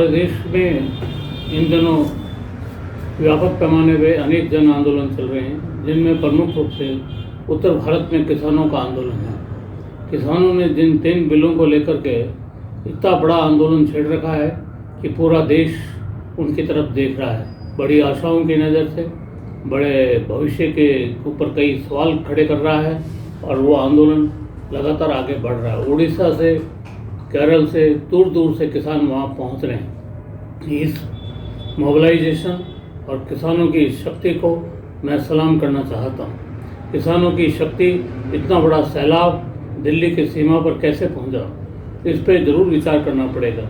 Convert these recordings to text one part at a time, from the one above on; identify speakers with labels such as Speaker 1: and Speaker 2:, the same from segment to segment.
Speaker 1: हमारे देश में इन दिनों व्यापक पैमाने पे अनेक जन आंदोलन चल रहे हैं, जिनमें प्रमुख रूप से उत्तर भारत में किसानों का आंदोलन है। किसानों ने जिन 3 बिलों को लेकर के इतना बड़ा आंदोलन छेड़ रखा है कि पूरा देश उनकी तरफ देख रहा है, बड़ी आशाओं की नज़र से, बड़े भविष्य के ऊपर कई सवाल खड़े कर रहा है और वो आंदोलन लगातार आगे बढ़ रहा है। उड़ीसा से, केरल से, दूर दूर से किसान वहाँ पहुँच रहे हैं। इस मोबिलाइजेशन और किसानों की शक्ति को मैं सलाम करना चाहता हूँ। किसानों की शक्ति, इतना बड़ा सैलाब दिल्ली की सीमा पर कैसे पहुँचा, इस पर ज़रूर विचार करना पड़ेगा।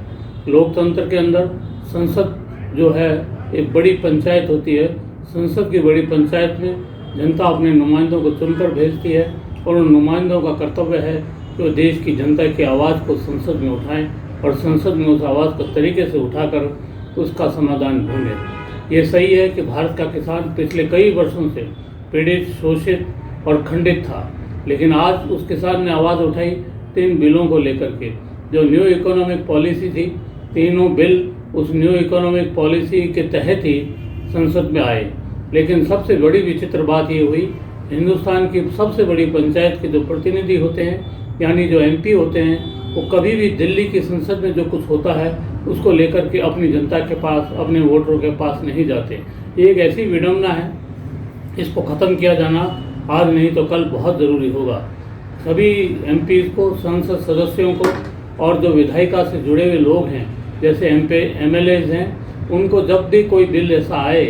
Speaker 1: लोकतंत्र के अंदर संसद जो है एक बड़ी पंचायत होती है। संसद की बड़ी पंचायत में जनता अपने नुमाइंदों को चुनकर भेजती है और उन नुमाइंदों का कर्तव्य है कि वो देश की जनता की आवाज़ को संसद में उठाएं और संसद में उस आवाज़ को तरीके से उठाकर उसका समाधान ढूंढें। ये सही है कि भारत का किसान पिछले कई वर्षों से पीड़ित, शोषित और खंडित था, लेकिन आज उस किसान ने आवाज़ उठाई 3 बिलों को लेकर के। जो न्यू इकोनॉमिक पॉलिसी थी, तीनों बिल उस न्यू इकोनॉमिक पॉलिसी के तहत ही संसद में आए। लेकिन सबसे बड़ी विचित्र बात ये हुई, हिंदुस्तान की सबसे बड़ी पंचायत के जो प्रतिनिधि होते हैं, यानी जो MP होते हैं, वो कभी भी दिल्ली की संसद में जो कुछ होता है उसको लेकर के अपनी जनता के पास, अपने वोटरों के पास नहीं जाते। ये एक ऐसी विडंबना है, इसको ख़त्म किया जाना आज नहीं तो कल बहुत ज़रूरी होगा। सभी MPs को, संसद सदस्यों को और जो विधायिका से जुड़े हुए लोग हैं, जैसे MLAs हैं, उनको जब भी कोई बिल ऐसा आए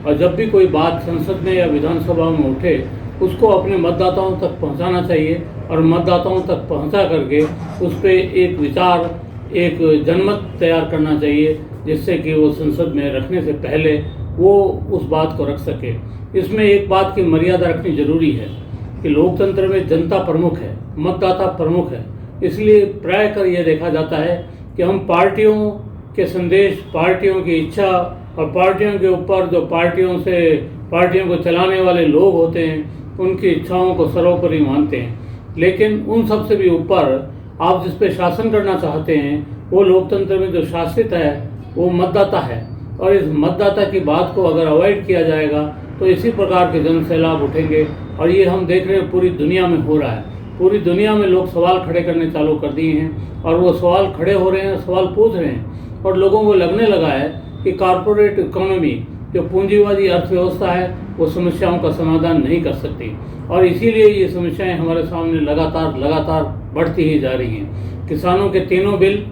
Speaker 1: और जब भी कोई बात संसद में या विधानसभा में उठे, उसको अपने मतदाताओं तक पहुंचाना चाहिए और मतदाताओं तक पहुंचा करके उस पर एक विचार, एक जनमत तैयार करना चाहिए, जिससे कि वो संसद में रखने से पहले वो उस बात को रख सके। इसमें एक बात की मर्यादा रखनी जरूरी है कि लोकतंत्र में जनता प्रमुख है, मतदाता प्रमुख है। इसलिए प्रायः ये देखा जाता है कि हम पार्टियों के संदेश, पार्टियों की इच्छा और पार्टियों के ऊपर जो पार्टियों को चलाने वाले लोग होते हैं, उनकी इच्छाओं को सर्वोपरि मानते हैं। लेकिन उन सब से भी ऊपर आप जिस पे शासन करना चाहते हैं, वो लोकतंत्र में जो शासित है वो मतदाता है। और इस मतदाता की बात को अगर अवॉइड किया जाएगा तो इसी प्रकार के जन सैलाब उठेंगे। और ये हम देख रहे हैं पूरी दुनिया में हो रहा है। पूरी दुनिया में लोग सवाल खड़े करने चालू कर दिए हैं और वो सवाल खड़े हो रहे हैं, सवाल पूछ रहे हैं और लोगों को लगने लगा है कि कॉरपोरेट इकोनॉमी, जो पूंजीवादी अर्थव्यवस्था है, वो समस्याओं का समाधान नहीं कर सकती। और इसीलिए ये समस्याएं हमारे सामने लगातार बढ़ती ही जा रही हैं। किसानों के तीनों बिल,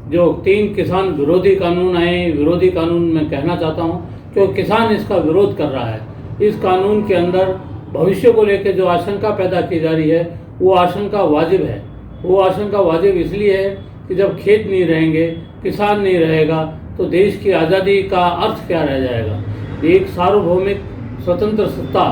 Speaker 1: जो 3 किसान विरोधी कानून आए, विरोधी कानून मैं कहना चाहता हूँ क्योंकि किसान इसका विरोध कर रहा है। इस कानून के अंदर भविष्य को लेकर जो आशंका पैदा की जा रही है, वो आशंका वाजिब है। वो आशंका वाजिब इसलिए है कि जब खेत नहीं रहेंगे, किसान नहीं रहेगा, तो देश की आज़ादी का अर्थ क्या रह जाएगा। एक सार्वभौमिक स्वतंत्र सत्ता,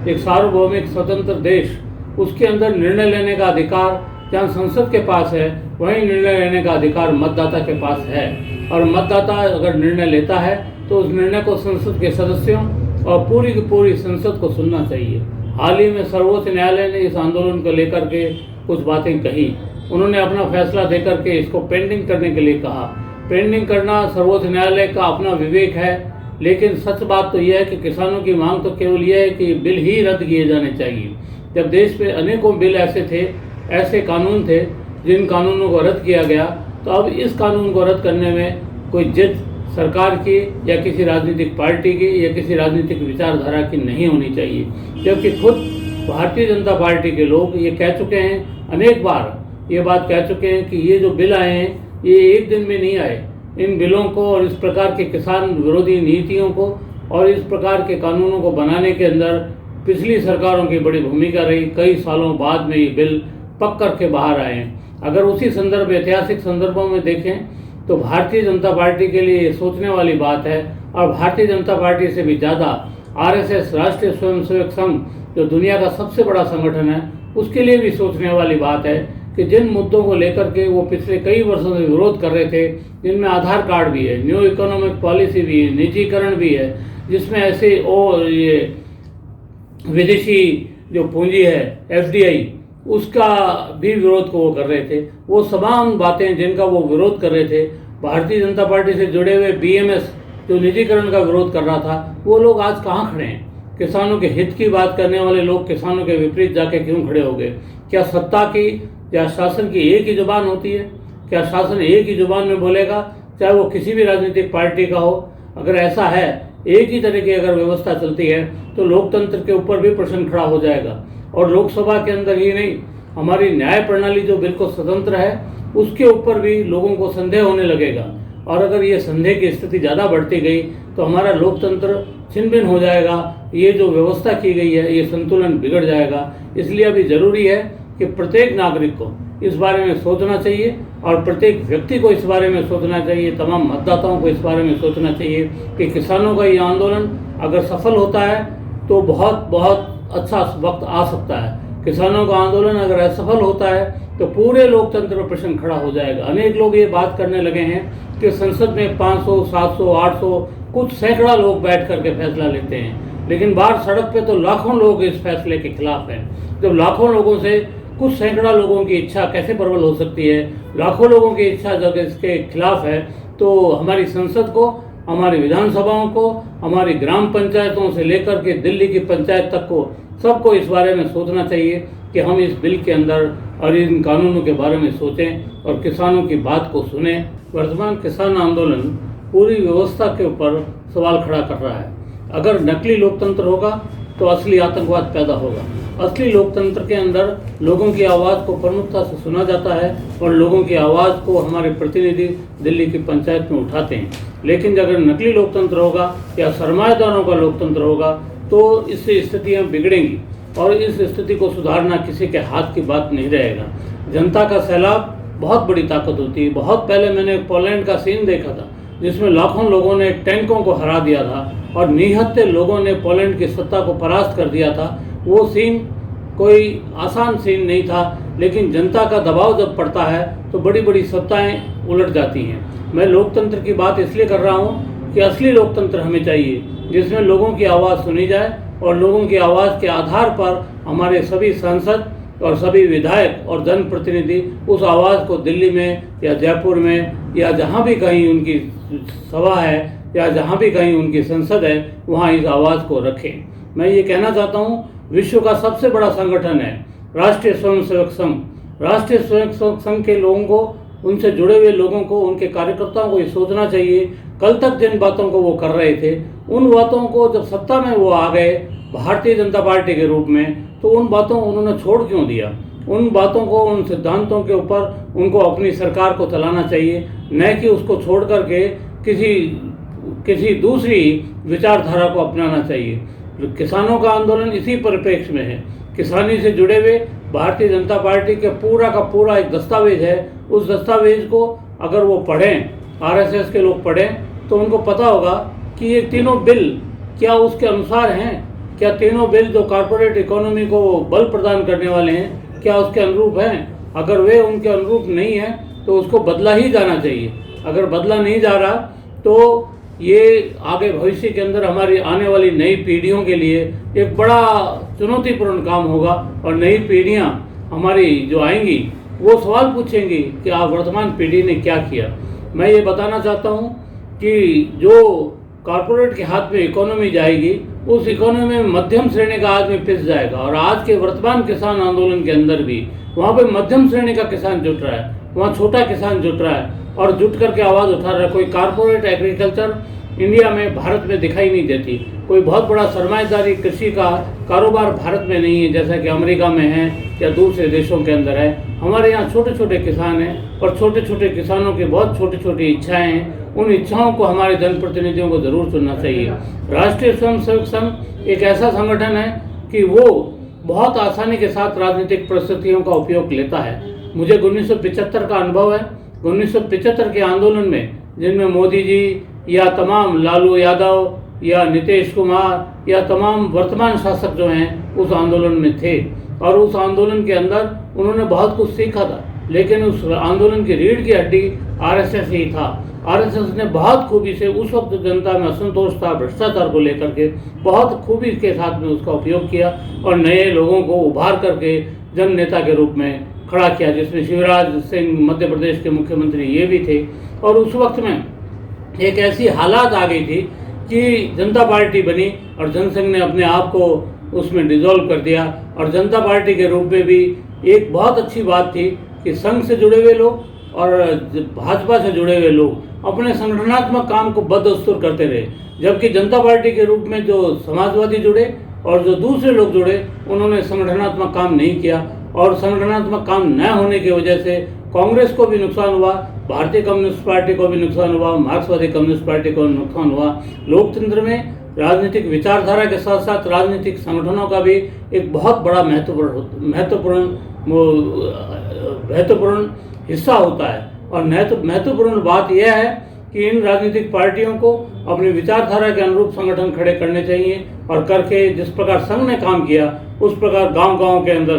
Speaker 1: एक सार्वभौमिक स्वतंत्र देश, उसके अंदर निर्णय लेने का अधिकार जहाँ संसद के पास है, वहीं निर्णय लेने का अधिकार मतदाता के पास है। और मतदाता अगर निर्णय लेता है तो उस निर्णय को संसद के सदस्यों और पूरी की पूरी संसद को सुनना चाहिए। हाल ही में सर्वोच्च न्यायालय ने इस आंदोलन को लेकर के कुछ बातें कही। उन्होंने अपना फैसला देकर के इसको पेंडिंग करने के लिए कहा। पेंडिंग करना सर्वोच्च न्यायालय का अपना विवेक है, लेकिन सच बात तो यह है कि किसानों की मांग तो केवल यह है कि बिल ही रद्द किए जाने चाहिए। जब देश में अनेकों बिल ऐसे थे, ऐसे कानून थे जिन कानूनों को रद्द किया गया, तो अब इस कानून को रद्द करने में कोई जिद सरकार की या किसी राजनीतिक पार्टी की या किसी राजनीतिक विचारधारा की नहीं होनी चाहिए। क्योंकि खुद भारतीय जनता पार्टी के लोग ये कह चुके हैं, अनेक बार ये बात कह चुके हैं कि ये जो बिल आए हैं, ये एक दिन में नहीं आए। इन बिलों को और इस प्रकार के किसान विरोधी नीतियों को और इस प्रकार के कानूनों को बनाने के अंदर पिछली सरकारों की बड़ी भूमिका रही। कई सालों बाद में ये बिल पक करके बाहर आए हैं। अगर उसी संदर्भ, ऐतिहासिक संदर्भों में देखें तो भारतीय जनता पार्टी के लिए ये सोचने वाली बात है। और भारतीय जनता पार्टी से भी ज़्यादा RSS, राष्ट्रीय स्वयंसेवक संघ, जो दुनिया का सबसे बड़ा संगठन है, उसके लिए भी सोचने वाली बात है कि जिन मुद्दों को लेकर के वो पिछले कई वर्षों से विरोध कर रहे थे, जिनमें आधार कार्ड भी है, न्यू इकोनॉमिक पॉलिसी भी है, निजीकरण भी है, जिसमें ऐसे ये विदेशी जो पूंजी है FDI, उसका भी विरोध को वो कर रहे थे। वो तमाम बातें जिनका वो विरोध कर रहे थे, भारतीय जनता पार्टी से जुड़े हुए बीएमएस जो निजीकरण का विरोध कर रहा था, वो लोग आज कहाँ खड़े हैं? किसानों के हित की बात करने वाले लोग किसानों के विपरीत जाके क्यों खड़े हो गए? क्या सत्ता की या शासन की एक ही जुबान होती है? क्या शासन एक ही जुबान में बोलेगा, चाहे वो किसी भी राजनीतिक पार्टी का हो? अगर ऐसा है, एक ही तरह की अगर व्यवस्था चलती है, तो लोकतंत्र के ऊपर भी प्रश्न खड़ा हो जाएगा। और लोकसभा के अंदर ही नहीं, हमारी न्याय प्रणाली जो बिल्कुल स्वतंत्र है, उसके ऊपर भी लोगों को संदेह होने लगेगा। और अगर ये संदेह की स्थिति ज़्यादा बढ़ती गई तो हमारा लोकतंत्र छिन्न भिन्न हो जाएगा। ये जो व्यवस्था की गई है, ये संतुलन बिगड़ जाएगा। इसलिए अभी ज़रूरी है कि प्रत्येक नागरिक को इस बारे में सोचना चाहिए और प्रत्येक व्यक्ति को इस बारे में सोचना चाहिए, तमाम मतदाताओं को इस बारे में सोचना चाहिए कि किसानों का ये आंदोलन अगर सफल होता है तो बहुत बहुत अच्छा वक्त आ सकता है। किसानों का आंदोलन अगर असफल होता है तो पूरे लोकतंत्र पर प्रश्न खड़ा हो जाएगा। अनेक लोग ये बात करने लगे हैं कि संसद में 500, 700, 800, कुछ सैकड़ा लोग बैठ करके फैसला लेते हैं, लेकिन बाहर सड़क पे तो लाखों लोग इस फैसले के खिलाफ हैं। जब लाखों लोगों से कुछ सैकड़ा लोगों की इच्छा कैसे प्रबल हो सकती है? लाखों लोगों की इच्छा जब इसके खिलाफ है, तो हमारी संसद को, हमारी विधानसभाओं को, हमारी ग्राम पंचायतों से लेकर के दिल्ली की पंचायत तक को, सबको इस बारे में सोचना चाहिए कि हम इस बिल के अंदर और इन कानूनों के बारे में सोचें और किसानों की बात को सुने। वर्तमान किसान आंदोलन पूरी व्यवस्था के ऊपर सवाल खड़ा कर रहा है। अगर नकली लोकतंत्र होगा तो असली आतंकवाद पैदा होगा। असली लोकतंत्र के अंदर लोगों की आवाज़ को प्रमुखता से सुना जाता है और लोगों की आवाज़ को हमारे प्रतिनिधि दिल्ली की पंचायत में उठाते हैं। लेकिन अगर नकली लोकतंत्र होगा या सरमाएदारों का लोकतंत्र होगा तो इससे स्थितियाँ बिगड़ेंगी और इस स्थिति को सुधारना किसी के हाथ की बात नहीं रहेगा। जनता का सैलाब बहुत बड़ी ताकत होती है। बहुत पहले मैंने पोलैंड का सीन देखा था जिसमें लाखों लोगों ने टैंकों को हरा दिया था और निहत्थे लोगों ने पोलैंड की सत्ता को परास्त कर दिया था। वो सीन कोई आसान सीन नहीं था, लेकिन जनता का दबाव जब पड़ता है तो बड़ी बड़ी सत्ताएं उलट जाती हैं। मैं लोकतंत्र की बात इसलिए कर रहा हूँ कि असली लोकतंत्र हमें चाहिए जिसमें लोगों की आवाज़ सुनी जाए और लोगों की आवाज़ के आधार पर हमारे सभी सांसद और सभी विधायक और जनप्रतिनिधि उस आवाज़ को दिल्ली में या जयपुर में या जहाँ भी कहीं उनकी सभा है या जहाँ भी कहीं उनकी संसद है, वहाँ इस आवाज़ को रखें। मैं ये कहना चाहता हूँ, विश्व का सबसे बड़ा संगठन है राष्ट्रीय स्वयंसेवक संघ। राष्ट्रीय स्वयंसेवक संघ के लोगों को, उनसे जुड़े हुए लोगों को, उनके कार्यकर्ताओं को ये सोचना चाहिए, कल तक जिन बातों को वो कर रहे थे, उन बातों को जब सत्ता में वो आ गए भारतीय जनता पार्टी के रूप में, तो उन बातों को उन्होंने छोड़ क्यों दिया? उन बातों को, उन सिद्धांतों के ऊपर उनको अपनी सरकार को चलाना चाहिए, न कि उसको छोड़ करके किसी दूसरी विचारधारा को अपनाना चाहिए। किसानों का आंदोलन इसी परिप्रेक्ष्य में है। किसानी से जुड़े हुए भारतीय जनता पार्टी के पूरा का पूरा एक दस्तावेज है। उस दस्तावेज को अगर वो पढ़ें, आरएसएस के लोग पढ़ें, तो उनको पता होगा कि ये तीनों बिल क्या उसके अनुसार हैं। क्या तीनों बिल जो कॉरपोरेट इकोनॉमी को बल प्रदान करने वाले हैं, क्या उसके अनुरूप हैं? अगर वे उनके अनुरूप नहीं हैं तो उसको बदला ही जाना चाहिए। अगर बदला नहीं जा रहा तो ये आगे भविष्य के अंदर हमारी आने वाली नई पीढ़ियों के लिए एक बड़ा चुनौतीपूर्ण काम होगा और नई पीढ़ियां हमारी जो आएंगी वो सवाल पूछेंगी कि आप वर्तमान पीढ़ी ने क्या किया। मैं ये बताना चाहता हूँ कि जो कॉरपोरेट के हाथ में इकोनॉमी जाएगी, उस इकोनॉमी में मध्यम श्रेणी का आदमी पिस जाएगा। और आज के वर्तमान किसान आंदोलन के अंदर भी वहाँ पे मध्यम श्रेणी का किसान जुट रहा है, वहाँ छोटा किसान जुट रहा है और जुट करके आवाज़ उठा रहा है। कोई कॉरपोरेट एग्रीकल्चर इंडिया में, भारत में दिखाई नहीं देती। कोई बहुत बड़ा सरमाएदारी कृषि का कारोबार भारत में नहीं है जैसा कि अमेरिका में है या दूसरे देशों के अंदर है। हमारे यहाँ छोटे छोटे किसान हैं और छोटे छोटे किसानों की बहुत छोटी छोटी इच्छाएं हैं। उन इच्छाओं को हमारे जनप्रतिनिधियों को ज़रूर चुनना चाहिए। राष्ट्रीय स्वयंसेवक संघ एक ऐसा संगठन है कि वो बहुत आसानी के साथ राजनीतिक परिस्थितियों का उपयोग लेता है। मुझे 1975 का अनुभव है। 1975 के आंदोलन में, जिनमें मोदी जी या तमाम लालू यादव या नीतीश कुमार या तमाम वर्तमान शासक जो हैं उस आंदोलन में थे और उस आंदोलन के अंदर उन्होंने बहुत कुछ सीखा था। लेकिन उस आंदोलन की रीढ़ की हड्डी आरएसएस ही था। आरएसएस ने बहुत खूबी से, उस वक्त जनता में असंतोष था भ्रष्टाचार को लेकर के, बहुत खूबी के साथ में उसका उपयोग किया और नए लोगों को उभार करके जन नेता के रूप में खड़ा किया, जिसमें शिवराज सिंह मध्य प्रदेश के मुख्यमंत्री ये भी थे। और उस वक्त में एक ऐसी हालात आ गई थी कि जनता पार्टी बनी और जनसंघ ने अपने आप को उसमें डिसॉल्व कर दिया। और जनता पार्टी के रूप में भी एक बहुत अच्छी बात थी कि संघ से जुड़े हुए लोग और भाजपा से जुड़े हुए लोग अपने संगठनात्मक काम को बदस्तूर करते रहे, जबकि जनता पार्टी के रूप में जो समाजवादी जुड़े और जो दूसरे लोग जुड़े उन्होंने संगठनात्मक काम नहीं किया। और संगठनात्मक काम न होने की वजह से कांग्रेस को भी नुकसान हुआ, भारतीय कम्युनिस्ट पार्टी को भी नुकसान हुआ, मार्क्सवादी कम्युनिस्ट पार्टी को नुकसान हुआ। लोकतंत्र में राजनीतिक विचारधारा के साथ साथ राजनीतिक संगठनों का भी एक बहुत बड़ा महत्वपूर्ण हिस्सा होता है। और महत्वपूर्ण बात यह है कि इन राजनीतिक पार्टियों को अपनी विचारधारा के अनुरूप संगठन खड़े करने चाहिए और करके जिस प्रकार संघ ने काम किया उस प्रकार गांव-गांव के अंदर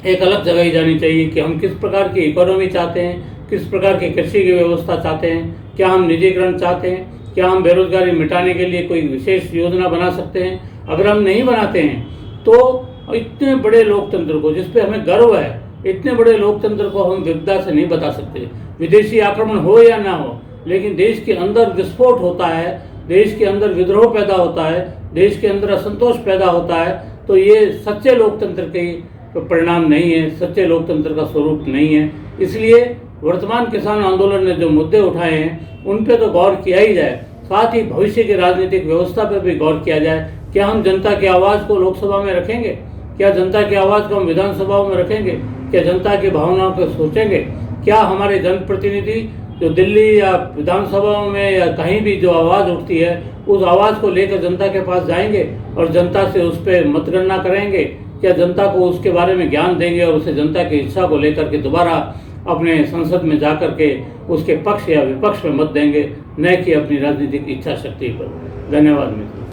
Speaker 1: एक अलग जगह ही जानी चाहिए कि हम किस प्रकार की इकोनॉमी चाहते हैं, किस प्रकार की कृषि की व्यवस्था चाहते हैं, क्या हम निजीकरण चाहते हैं, क्या हम बेरोजगारी मिटाने के लिए कोई विशेष योजना बना सकते हैं। अगर हम नहीं बनाते हैं तो इतने बड़े लोकतंत्र को, जिस पे हमें गर्व है, इतने बड़े लोकतंत्र को हम विपदा से नहीं बता सकते। विदेशी आक्रमण हो या ना हो, लेकिन देश के अंदर विस्फोट होता है, देश के अंदर विद्रोह पैदा होता है, देश के अंदर असंतोष पैदा होता है, तो ये सच्चे लोकतंत्र के परिणाम नहीं है, सच्चे लोकतंत्र का स्वरूप नहीं है। इसलिए वर्तमान किसान आंदोलन ने जो मुद्दे उठाए हैं उन पे तो गौर किया ही जाए, साथ ही भविष्य की राजनीतिक व्यवस्था पर भी गौर किया जाए। क्या हम जनता की आवाज़ को लोकसभा में रखेंगे? क्या जनता की आवाज़ को हम विधानसभाओं में रखेंगे? क्या जनता की भावनाओं को सोचेंगे? क्या हमारे जनप्रतिनिधि जो दिल्ली या विधानसभाओं में या कहीं भी जो आवाज़ उठती है उस आवाज़ को लेकर जनता के पास जाएंगे और जनता से उस पर मतगणना करेंगे? क्या जनता को उसके बारे में ज्ञान देंगे और उसे जनता की इच्छा को लेकर के दोबारा अपने संसद में जाकर के उसके पक्ष या विपक्ष में मत देंगे, न कि अपनी राजनीतिक इच्छा शक्ति पर। धन्यवाद मित्रों।